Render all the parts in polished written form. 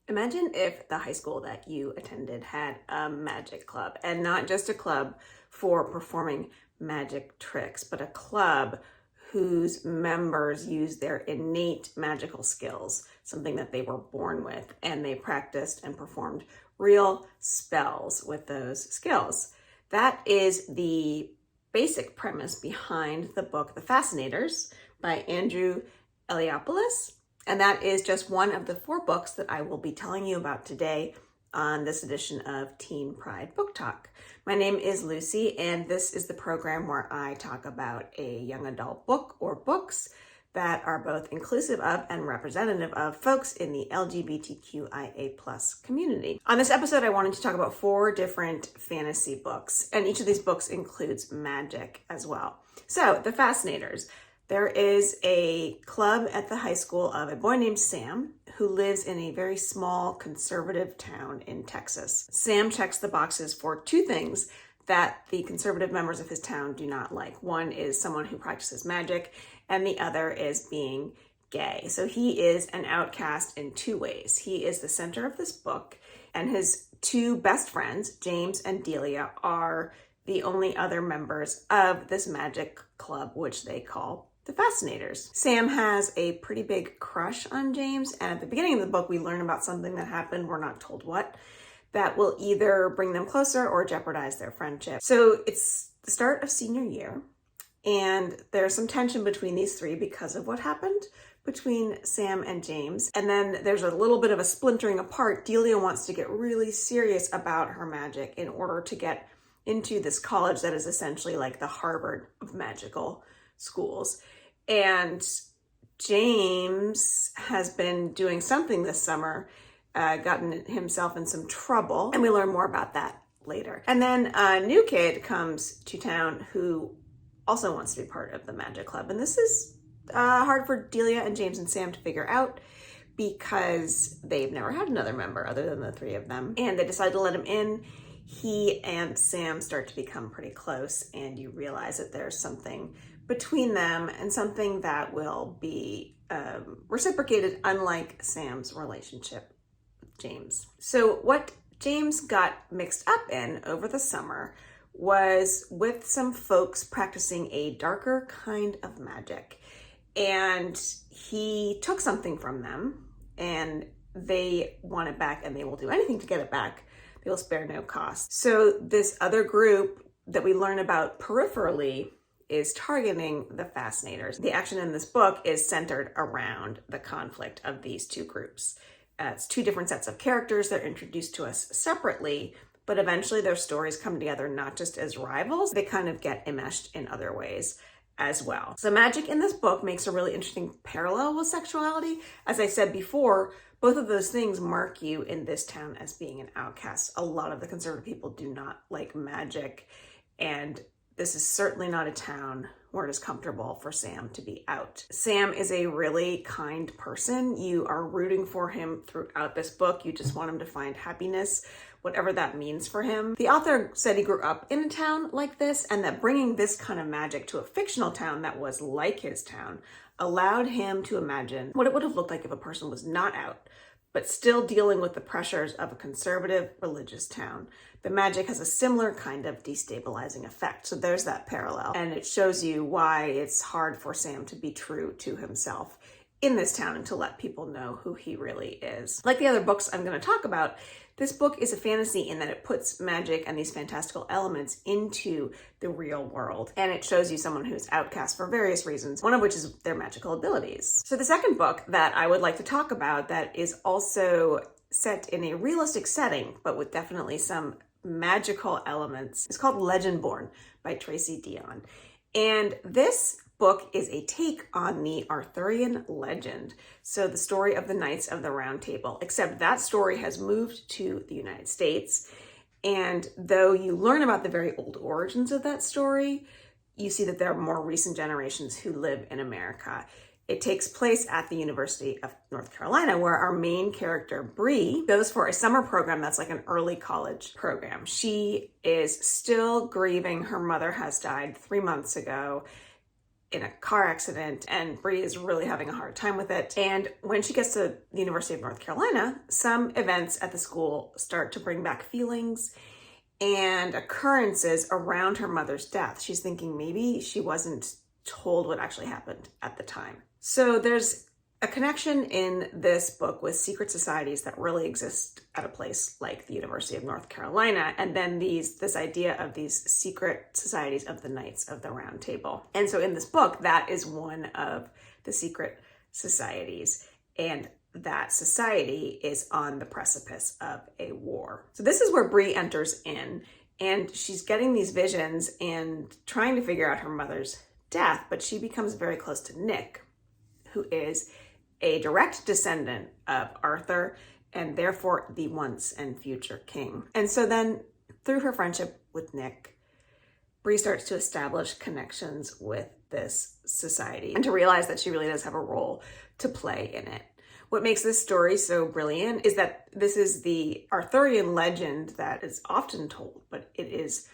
Imagine if the high school that you attended had a magic club, and not just a club for performing magic tricks, but a club whose members use their innate magical skills, something that they were born with, and they practiced and performed real spells with those skills. That is the basic premise behind the book The Fascinators by Andrew Eliopoulos. And that is just one of the 4 books that I will be telling you about today on this edition of Teen Pride Book Talk. My name is Lucy, and this is the program where I talk about a young adult book or books that are both inclusive of and representative of folks in the LGBTQIA+ community. On this episode, I wanted to talk about 4 different fantasy books, and each of these books includes magic as well. So, The Fascinators. There is a club at the high school of a boy named Sam who lives in a very small conservative town in Texas. Sam checks the boxes for 2 things that the conservative members of his town do not like. One is someone who practices magic, and the other is being gay. So he is an outcast in 2 ways. He is the center of this book, and his 2 best friends, James and Delia, are the only other members of this magic club, which they call The Fascinators. Sam has a pretty big crush on James, and at the beginning of the book, we learn about something that happened, we're not told what, that will either bring them closer or jeopardize their friendship. So it's the start of senior year, and there's some tension between these 3 because of what happened between Sam and James. And then there's a little bit of a splintering apart. Delia wants to get really serious about her magic in order to get into this college that is essentially like the Harvard of magical schools. And James has been doing something this summer, gotten himself in some trouble, and we learn more about that later. And then a new kid comes to town who also wants to be part of the magic club. And this is hard for Delia and James and Sam to figure out because they've never had another member other than the 3 of them. And they decide to let him in. He and Sam start to become pretty close, and you realize that there's something between them and something that will be reciprocated, unlike Sam's relationship with James. So what James got mixed up in over the summer was with some folks practicing a darker kind of magic. And he took something from them, and they want it back, and they will do anything to get it back. They will spare no cost. So this other group that we learn about peripherally is targeting the Fascinators. The action in this book is centered around the conflict of these 2 groups. It's 2 different sets of characters. They're introduced to us separately, but eventually their stories come together not just as rivals, they kind of get enmeshed in other ways as well. So magic in this book makes a really interesting parallel with sexuality. As I said before, both of those things mark you in this town as being an outcast. A lot of the conservative people do not like magic, and this is certainly not a town where it is comfortable for Sam to be out. Sam is a really kind person. You are rooting for him throughout this book. You just want him to find happiness, whatever that means for him. The author said he grew up in a town like this, and that bringing this kind of magic to a fictional town that was like his town allowed him to imagine what it would have looked like if a person was not out, but still dealing with the pressures of a conservative religious town. The magic has a similar kind of destabilizing effect. So there's that parallel. And it shows you why it's hard for Sam to be true to himself in this town and to let people know who he really is. Like the other books I'm going to talk about, this book is a fantasy in that it puts magic and these fantastical elements into the real world. And it shows you someone who's outcast for various reasons, one of which is their magical abilities. So the second book that I would like to talk about that is also set in a realistic setting, but with definitely some magical elements, is called Legendborn by Tracy Dion. And this book is a take on the Arthurian legend. So the story of the Knights of the Round Table, except that story has moved to the United States. And though you learn about the very old origins of that story, you see that there are more recent generations who live in America. It takes place at the University of North Carolina, where our main character, Bree, goes for a summer program that's like an early college program. She is still grieving. Her mother has died 3 months ago. in a car accident, and Bree is really having a hard time with it. And when she gets to the University of North Carolina, some events at the school start to bring back feelings and occurrences around her mother's death. She's thinking maybe she wasn't told what actually happened at the time. So there's a connection in this book with secret societies that really exist at a place like the University of North Carolina, and then this idea of these secret societies of the Knights of the Round Table. And so in this book, that is one of the secret societies, and that society is on the precipice of a war. So this is where Bree enters in, and she's getting these visions and trying to figure out her mother's death, but she becomes very close to Nick, who is a direct descendant of Arthur and therefore the once and future king. And so then through her friendship with Nick, Bree starts to establish connections with this society and to realize that she really does have a role to play in it. What makes this story so brilliant is that this is the Arthurian legend that is often told, but it is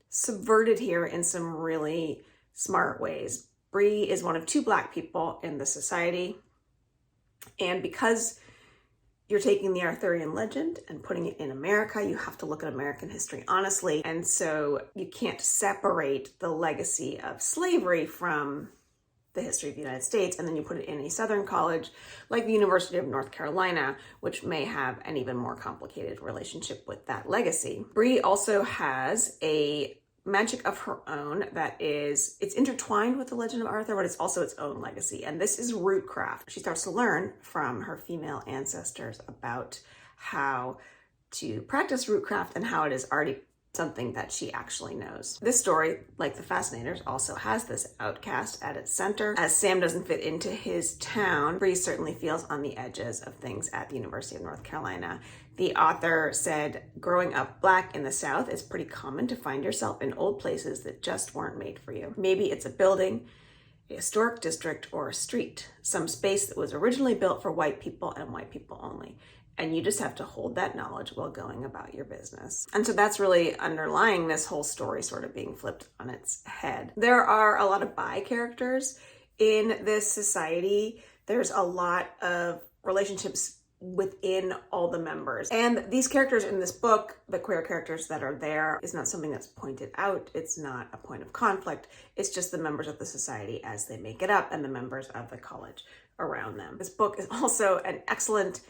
subverted here in some really smart ways. Bree is one of 2 Black people in the society. And because you're taking the Arthurian legend and putting it in America, you have to look at American history honestly. And so you can't separate the legacy of slavery from the history of the United States, and then you put it in a Southern college like the University of North Carolina, which may have an even more complicated relationship with that legacy. Bree also has a magic of her own it's intertwined with the legend of Arthur, but it's also its own legacy. And this is rootcraft. She starts to learn from her female ancestors about how to practice rootcraft and how it is already something that she actually knows. This story, like the Fascinators, also has this outcast at its center. As Sam doesn't fit into his town, Bree certainly feels on the edges of things at the University of North Carolina. The author said, growing up Black in the South, it's pretty common to find yourself in old places that just weren't made for you. Maybe it's a building, a historic district, or a street, some space that was originally built for white people and white people only. And you just have to hold that knowledge while going about your business. And so that's really underlying this whole story sort of being flipped on its head. There are a lot of bi characters in this society. There's a lot of relationships within all the members. And these characters in this book, the queer characters that are there, is not something that's pointed out. It's not a point of conflict. It's just the members of the society as they make it up and the members of the college around them. This book is also an excellent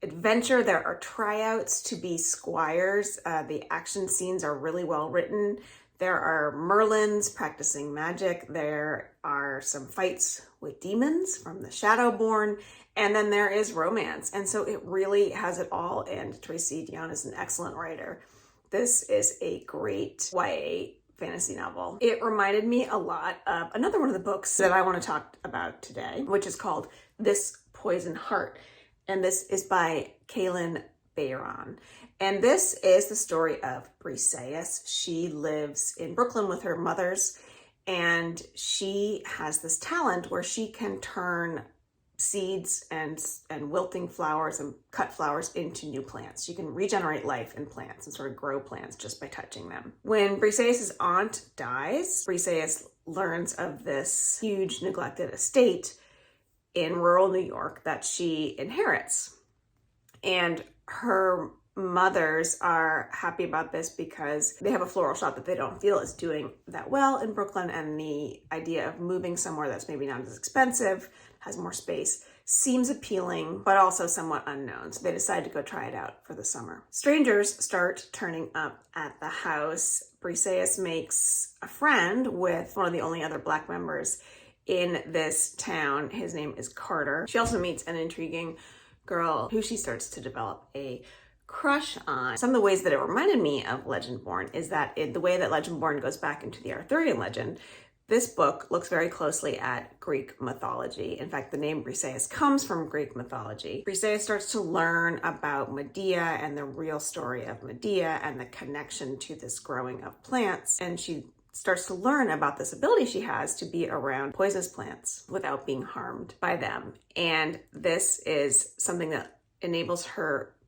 adventure. There are tryouts to be squires. The action scenes are really well written. There are Merlins practicing magic. There are some fights with demons from the Shadowborn. And then there is romance. And so it really has it all. And Tracy Deonn is an excellent writer. This is a great YA fantasy novel. It reminded me a lot of another one of the books that I want to talk about today, which is called This Poison Heart. And this is by Kaylin Bayron. And this is the story of Briseis. She lives in Brooklyn with her mothers, and she has this talent where she can turn seeds and wilting flowers and cut flowers into new plants. She can regenerate life in plants and sort of grow plants just by touching them. When Briseis' aunt dies, Briseis learns of this huge neglected estate in rural New York that she inherits. And her mothers are happy about this because they have a floral shop that they don't feel is doing that well in Brooklyn, and the idea of moving somewhere that's maybe not as expensive, has more space, seems appealing, but also somewhat unknown. So they decide to go try it out for the summer. Strangers start turning up at the house. Briseis makes a friend with one of the only other Black members in this town. His name is Carter. She also meets an intriguing girl who she starts to develop a crush on. Some of the ways that it reminded me of Legendborn is that the way that Legendborn goes back into the Arthurian legend, this book looks very closely at Greek mythology. In fact, the name Briseis comes from Greek mythology. Briseis starts to learn about Medea and the real story of Medea and the connection to this growing of plants. And she starts to learn about this ability she has to be around poisonous plants without being harmed by them. And this is something that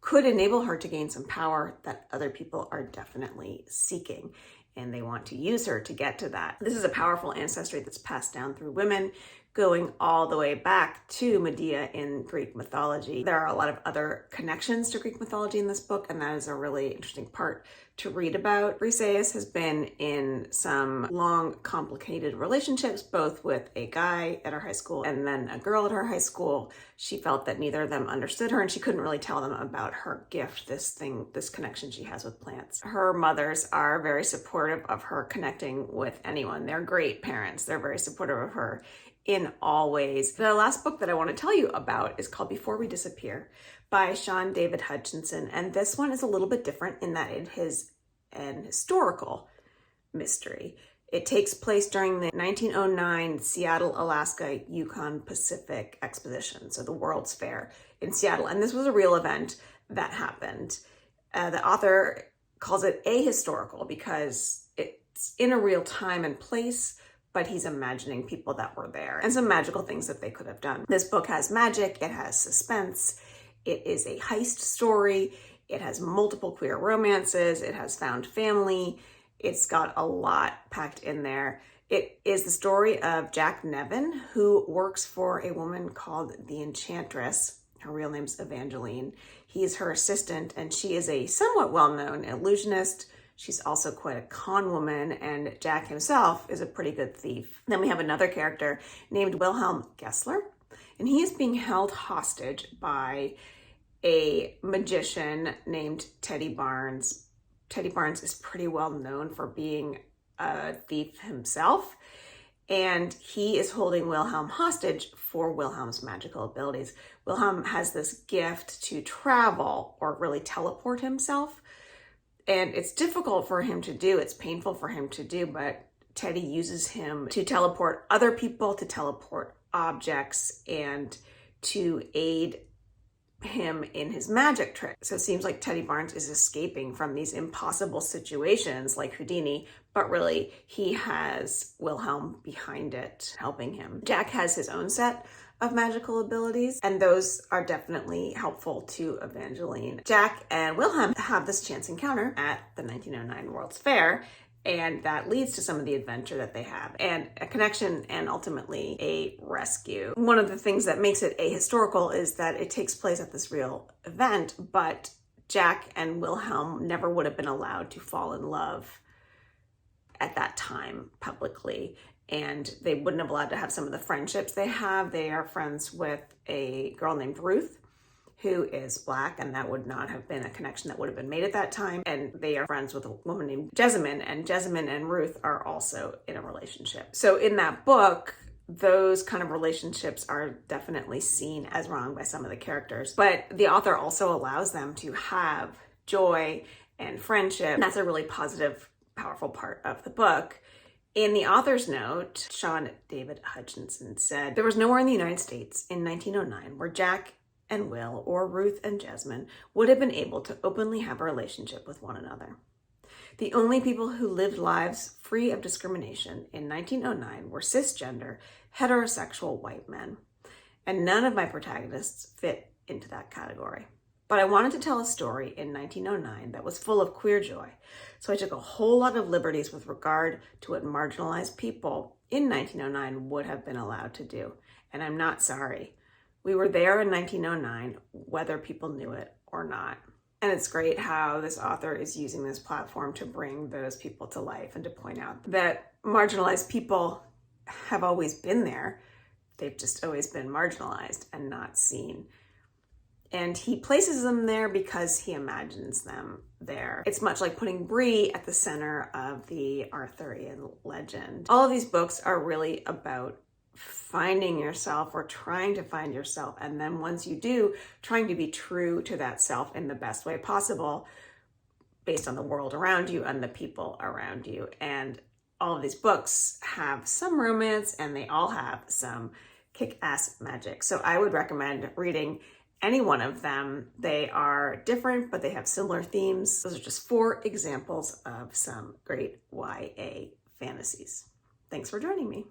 could enable her to gain some power that other people are definitely seeking. and they want to use her to get to that. This is a powerful ancestry that's passed down through women, going all the way back to Medea in Greek mythology. There are a lot of other connections to Greek mythology in this book, and that is a really interesting part to read about. Briseis has been in some long, complicated relationships, both with a guy at her high school and then a girl at her high school. She felt that neither of them understood her, and she couldn't really tell them about her gift, this connection she has with plants. Her mothers are very supportive of her connecting with anyone. They're great parents. They're very supportive of her in all ways. The last book that I want to tell you about is called Before We Disappear by Sean David Hutchinson. And this one is a little bit different in that it is an historical mystery. It takes place during the 1909 Seattle, Alaska, Yukon Pacific Exposition, so the World's Fair in Seattle. And this was a real event that happened. The author calls it ahistorical because it's in a real time and place, but he's imagining people that were there and some magical things that they could have done. This book has magic, it has suspense, it is a heist story, it has multiple queer romances, it has found family, it's got a lot packed in there. It is the story of Jack Nevin, who works for a woman called the Enchantress. Her real name's Evangeline. He is her assistant, and she is a somewhat well-known illusionist. She's also quite a con woman, and Jack himself is a pretty good thief. Then we have another character named Wilhelm Gessler, and he is being held hostage by a magician named Teddy Barnes. Teddy Barnes is pretty well known for being a thief himself, and he is holding Wilhelm hostage for Wilhelm's magical abilities. Wilhelm has this gift to travel or really teleport himself. And it's difficult for him to do, it's painful for him to do, but Teddy uses him to teleport other people, to teleport objects, and to aid him in his magic trick. So it seems like Teddy Barnes is escaping from these impossible situations like Houdini, but really he has Wilhelm behind it, helping him. Jack has his own set of magical abilities, and those are definitely helpful to Evangeline. Jack and Wilhelm have this chance encounter at the 1909 World's Fair, and that leads to some of the adventure that they have, and a connection, and ultimately a rescue. One of the things that makes it ahistorical is that it takes place at this real event, but Jack and Wilhelm never would have been allowed to fall in love at that time publicly, and they wouldn't have allowed to have some of the friendships they have. They are friends with a girl named Ruth, who is Black, and that would not have been a connection that would have been made at that time. And they are friends with a woman named Jessamine, and Jessamine and Ruth are also in a relationship. So in that book, those kind of relationships are definitely seen as wrong by some of the characters, but the author also allows them to have joy and friendship. And that's a really positive, powerful part of the book. In the author's note, Sean David Hutchinson said, "There was nowhere in the United States in 1909 where Jack and Will, or Ruth and Jasmine, would have been able to openly have a relationship with one another. The only people who lived lives free of discrimination in 1909 were cisgender, heterosexual white men, and none of my protagonists fit into that category. But I wanted to tell a story in 1909 that was full of queer joy, so I took a whole lot of liberties with regard to what marginalized people in 1909 would have been allowed to do, and I'm not sorry. We were there in 1909, whether people knew it or not." And it's great how this author is using this platform to bring those people to life and to point out that marginalized people have always been there. They've just always been marginalized and not seen. And he places them there because he imagines them there. It's much like putting Bree at the center of the Arthurian legend. All of these books are really about finding yourself, or trying to find yourself, and then once you do, trying to be true to that self in the best way possible based on the world around you and the people around you. And all of these books have some romance, and they all have some kick-ass magic. So I would recommend reading any one of them. They are different, but they have similar themes. Those are just 4 examples of some great YA fantasies. Thanks for joining me.